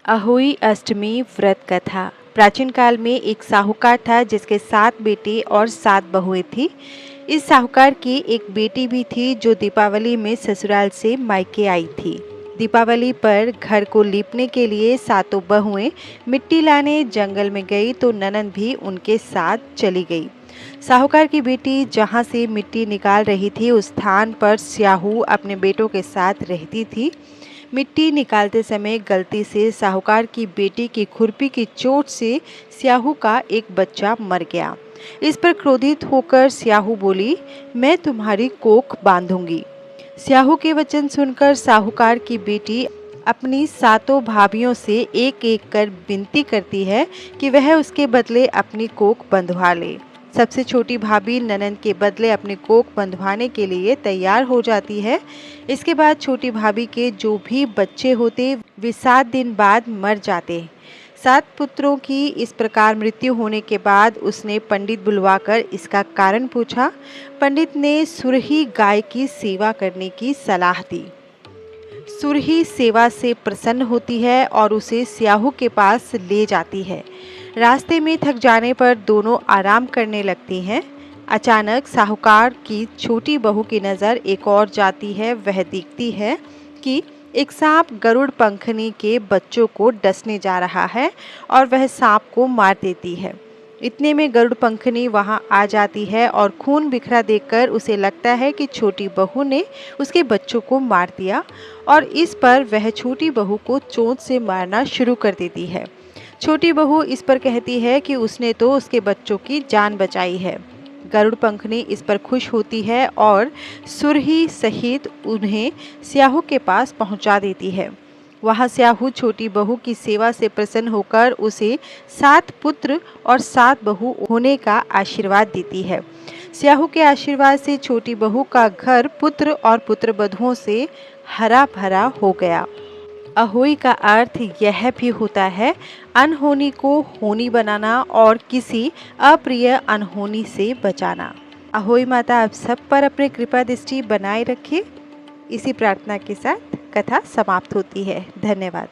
अहोई अष्टमी व्रत कथा। प्राचीन काल में एक साहूकार था जिसके 7 बेटे और 7 बहुएं थी। इस साहूकार की एक बेटी भी थी जो दीपावली में ससुराल से मायके आई थी। दीपावली पर घर को लीपने के लिए सातों बहुएं मिट्टी लाने जंगल में गई तो ननद भी उनके साथ चली गई। साहूकार की बेटी जहां से मिट्टी निकाल रही थी उस स्थान पर स्याहू अपने बेटों के साथ रहती थी। मिट्टी निकालते समय गलती से साहूकार की बेटी की खुरपी की चोट से स्याहू का एक बच्चा मर गया। इस पर क्रोधित होकर स्याहू बोली, मैं तुम्हारी कोख बांधूंगी। स्याहू के वचन सुनकर साहूकार की बेटी अपनी सातों भाभियों से एक एक कर विनती करती है कि वह उसके बदले अपनी कोख बंधवा ले। सबसे छोटी भाभी ननद के बदले अपनी कोख बंधवाने के लिए तैयार हो जाती है। इसके बाद छोटी भाभी के जो भी बच्चे होते वे 7 दिन बाद मर जाते। 7 पुत्रों की इस प्रकार मृत्यु होने के बाद उसने पंडित बुलवाकर इसका कारण पूछा। पंडित ने सुरही गाय की सेवा करने की सलाह दी। सुरही सेवा से प्रसन्न होती है और उसे स्याहू के पास ले जाती है। रास्ते में थक जाने पर दोनों आराम करने लगती हैं। अचानक साहूकार की छोटी बहू की नज़र एक और जाती है। वह देखती है कि एक सांप गरुड़ पंखनी के बच्चों को डसने जा रहा है और वह सांप को मार देती है। इतने में गरुड़ पंखनी वहां आ जाती है और खून बिखरा देखकर उसे लगता है कि छोटी बहू ने उसके बच्चों को मार दिया और इस पर वह छोटी बहू को चोंच से मारना शुरू कर देती है। छोटी बहू इस पर कहती है कि उसने तो उसके बच्चों की जान बचाई है। गरुड़ पंखनी इस पर खुश होती है और सुरही सहित उन्हें स्याहू के पास पहुंचा देती है। वहां स्याहू छोटी बहू की सेवा से प्रसन्न होकर उसे 7 पुत्र और 7 बहू होने का आशीर्वाद देती है। स्याहू के आशीर्वाद से छोटी बहू का घर पुत्र और पुत्रवधुओं से हरा भरा हो गया। अहोई का अर्थ यह भी होता है अनहोनी को होनी बनाना और किसी अप्रिय अनहोनी से बचाना। अहोई माता आप सब पर अपने कृपा दृष्टि बनाए रखे। इसी प्रार्थना के साथ कथा समाप्त होती है। धन्यवाद।